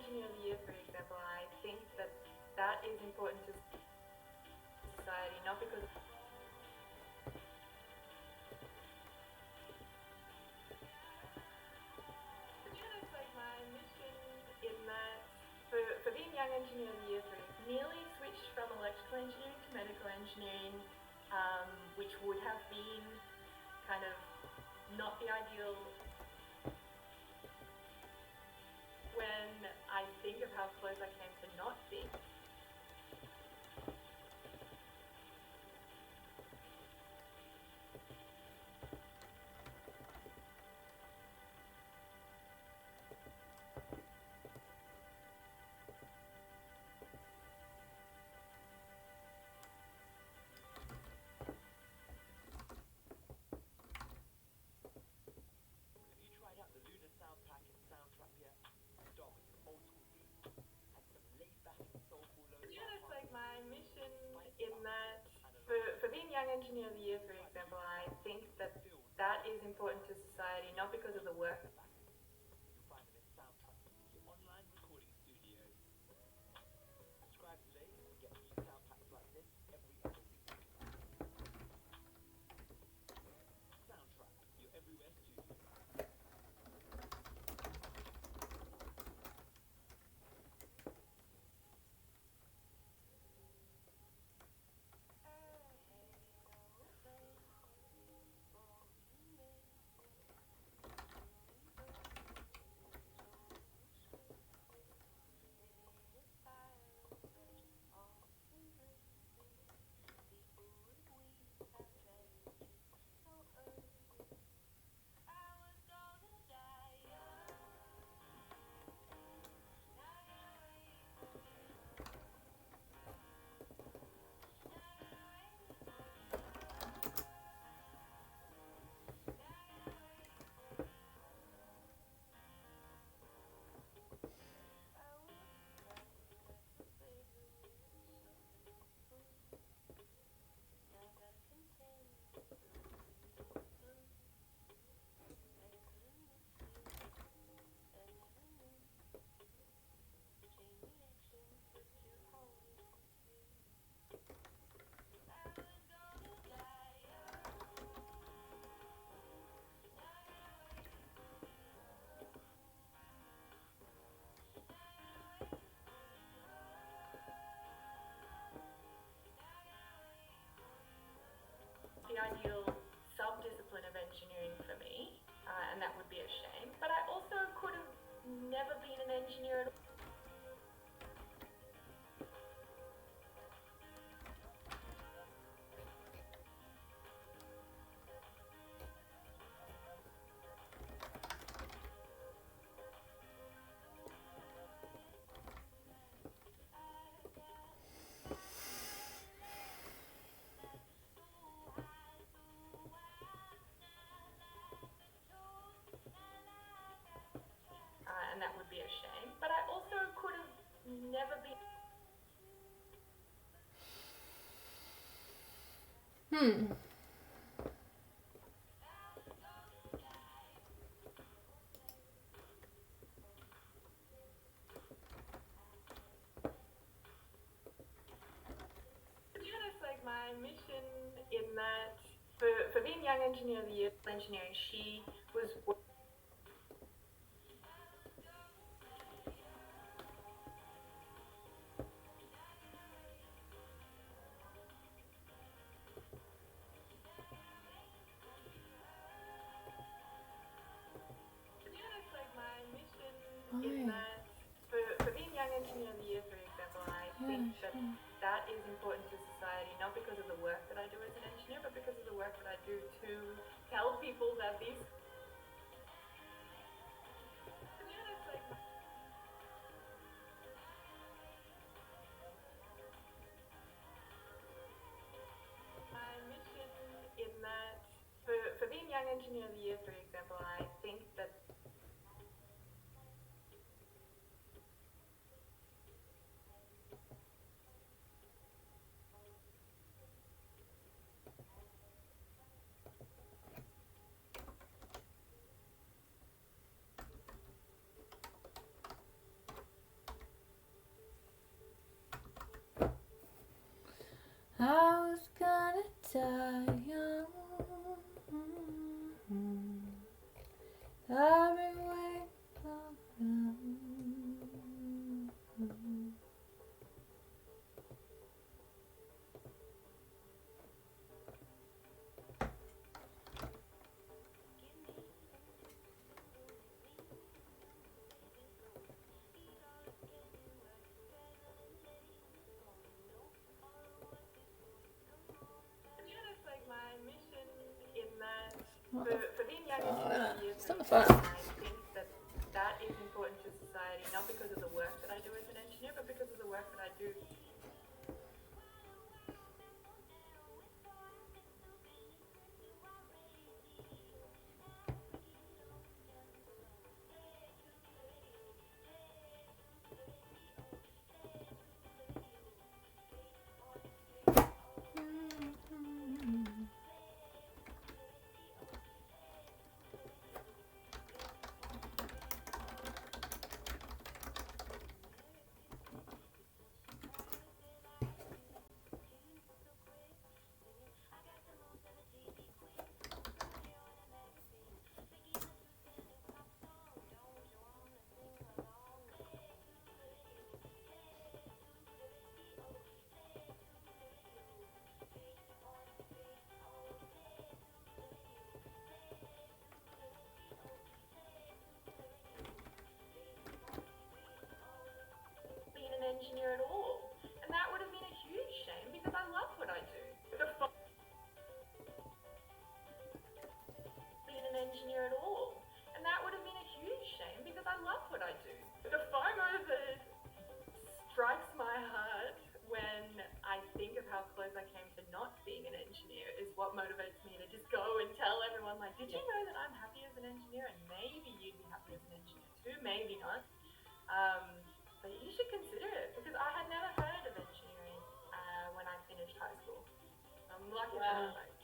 Engineer of the Year, for example, I think that that is important to society, not because it's like my mission in that for being Young Engineer of the Year, for nearly switched from electrical engineering to medical engineering, which would have been kind of not the ideal. When I think of how close I came to not being. My mission in that for being Young Engineer of the Year, for example, I think that that is important to society, not because of the work. The ideal sub-discipline of engineering for me, and that would be a shame. But I also could have never been an engineer at all. And that would be a shame. But I also could have never been. It's like my mission in that for being Young Engineer of the Year, engineering, she was. It's like my mission in that for being Young Engineer of the Year, for example, I think that that is important to society, not because of the work that I do as an engineer, but because of the work that I do to tell people that these. It's like my mission in that for being Young Engineer of the Year, for example, I think that. I've been waiting. Yeah, that's like my mission in that for being young engineer in year It's three, not fun. I think that that is important to society, not because of the work that I do as an engineer, but because of the work that I do. Being an engineer at all. And that would have been a huge shame because I love what I do. Being an engineer at all. And that would have been a huge shame because I love what I do. The FOMO that strikes my heart when I think of how close I came to not being an engineer is what motivates me to just go and tell everyone, like, did you know that I'm happy as an engineer? And maybe you'd be happy as an engineer too, maybe not. Um, but you should consider it because I had never heard of engineering when I finished high school. I'm lucky Wow. for that.